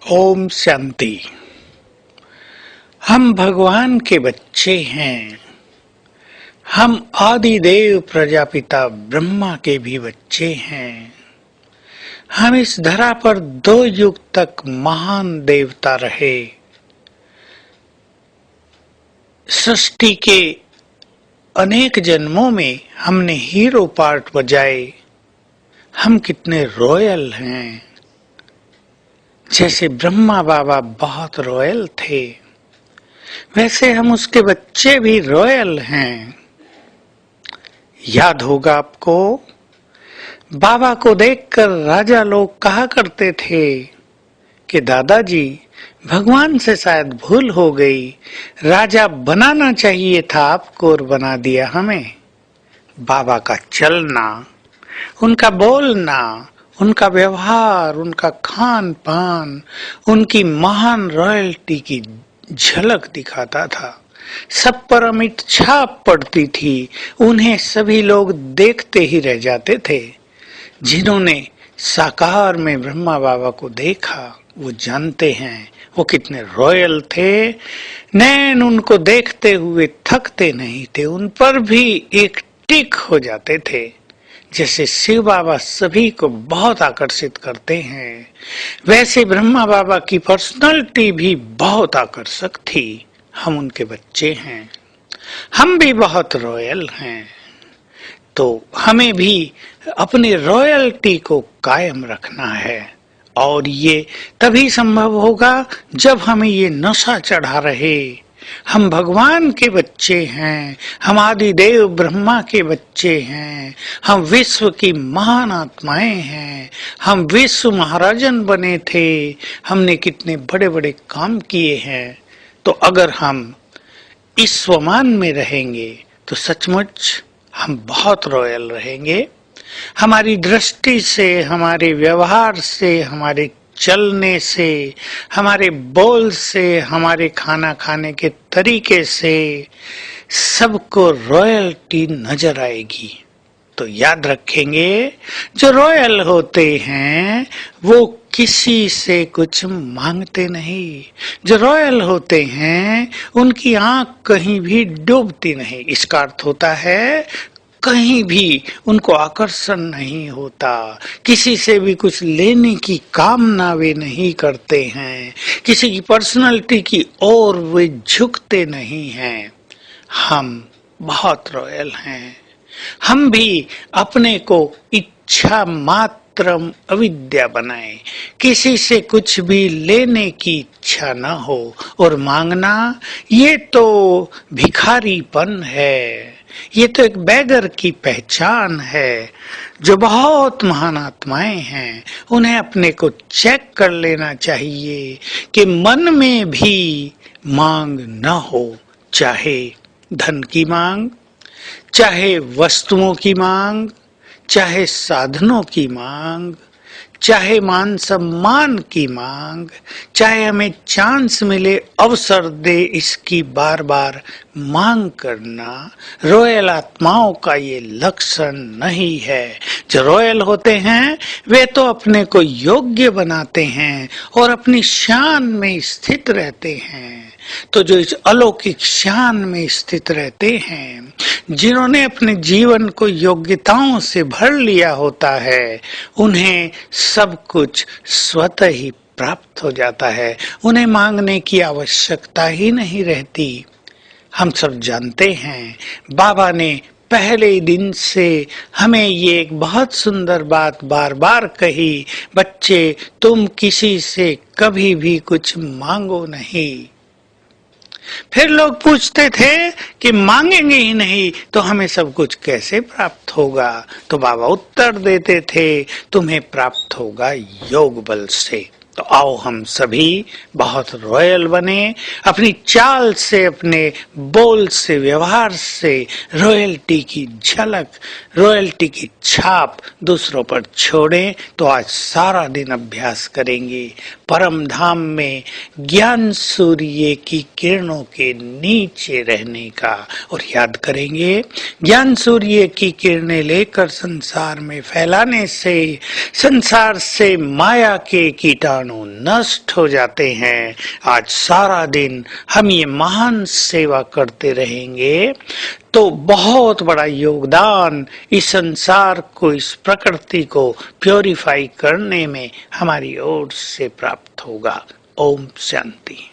ओम शांति। हम भगवान के बच्चे हैं। हम आदिदेव प्रजापिता ब्रह्मा के भी बच्चे हैं। हम इस धरा पर 2 युग तक महान देवता रहे। सृष्टि के अनेक जन्मों में हमने हीरो पार्ट बजाए। हम कितने रॉयल हैं। जैसे ब्रह्मा बाबा बहुत रॉयल थे, वैसे हम उसके बच्चे भी रॉयल हैं। याद होगा आपको, बाबा को देखकर राजा लोग कहा करते थे कि दादाजी भगवान से शायद भूल हो गई, राजा बनाना चाहिए था आपको और बना दिया हमें। बाबा का चलना, उनका बोलना, उनका व्यवहार, उनका खान पान, उनकी महान रॉयल्टी की झलक दिखाता था। सब पर अमिट छाप पड़ती थी। उन्हें सभी लोग देखते ही रह जाते थे। जिन्होंने साकार में ब्रह्मा बाबा को देखा वो जानते हैं वो कितने रॉयल थे। नैन उनको देखते हुए थकते नहीं थे, उन पर भी एक टिक हो जाते थे। जैसे शिव बाबा सभी को बहुत आकर्षित करते हैं, वैसे ब्रह्मा बाबा की पर्सनालिटी भी बहुत आकर्षक थी। हम उनके बच्चे हैं। हम भी बहुत रॉयल हैं, तो हमें भी अपनी रॉयल्टी को कायम रखना है। और ये तभी संभव होगा जब हमें ये नशा चढ़ा रहे। हम भगवान के बच्चे हैं, हम आदिदेव ब्रह्मा के बच्चे हैं, हम विश्व की महान आत्माएं हैं, हम विश्व महाराजन बने थे, हमने कितने बड़े बड़े काम किए हैं। तो अगर हम इस स्वमान में रहेंगे तो सचमुच हम बहुत रॉयल रहेंगे। हमारी दृष्टि से, हमारे व्यवहार से, हमारे चलने से, हमारे बोल से, हमारे खाना खाने के तरीके से सबको रॉयल्टी नजर आएगी। तो याद रखेंगे, जो रॉयल होते हैं वो किसी से कुछ मांगते नहीं। जो रॉयल होते हैं उनकी आंख कहीं भी डूबती नहीं। इसका अर्थ होता है कहीं भी उनको आकर्षण नहीं होता, किसी से भी कुछ लेने की कामना वे नहीं करते हैं, किसी की पर्सनालिटी की ओर वे झुकते नहीं हैं। हम बहुत रॉयल हैं। हम भी अपने को इच्छा मात्रम अविद्या बनाए, किसी से कुछ भी लेने की इच्छा न हो और मांगना ये तो भिखारीपन है। ये तो एक बैगर की पहचान है। जो बहुत महान आत्माएं हैं उन्हें अपने को चेक कर लेना चाहिए कि मन में भी मांग न हो, चाहे धन की मांग, चाहे वस्तुओं की मांग, चाहे साधनों की मांग, चाहे मान सम्मान की मांग, चाहे हमें चांस मिले, अवसर दे, इसकी बार बार मांग करना रॉयल आत्माओं का ये लक्षण नहीं है। जो रॉयल होते हैं वे तो अपने को योग्य बनाते हैं और अपनी शान में स्थित रहते हैं। तो जो इस अलौकिक शान में स्थित रहते हैं, जिन्होंने अपने जीवन को योग्यताओं से भर लिया होता है, उन्हें सब कुछ स्वतः ही प्राप्त हो जाता है। उन्हें मांगने की आवश्यकता ही नहीं रहती। हम सब जानते हैं, बाबा ने पहले दिन से हमें ये एक बहुत सुंदर बात बार बार कही, बच्चे तुम किसी से कभी भी कुछ मांगो नहीं। फिर लोग पूछते थे कि मांगेंगे ही नहीं तो हमें सब कुछ कैसे प्राप्त होगा। तो बाबा उत्तर देते थे, तुम्हें प्राप्त होगा योग बल से। तो आओ हम सभी बहुत रॉयल बने, अपनी चाल से, अपने बोल से, व्यवहार से रॉयल्टी की झलक, रॉयल्टी की छाप दूसरों पर छोड़ें। तो आज सारा दिन अभ्यास करेंगे परम धाम में ज्ञान सूर्य की किरणों के नीचे रहने का। और याद करेंगे, ज्ञान सूर्य की किरणें लेकर संसार में फैलाने से संसार से माया के कीटाणु कीटाणु नष्ट हो जाते हैं। आज सारा दिन हम ये महान सेवा करते रहेंगे तो बहुत बड़ा योगदान इस संसार को, इस प्रकृति को प्योरीफाई करने में हमारी ओर से प्राप्त होगा। ओम शांति।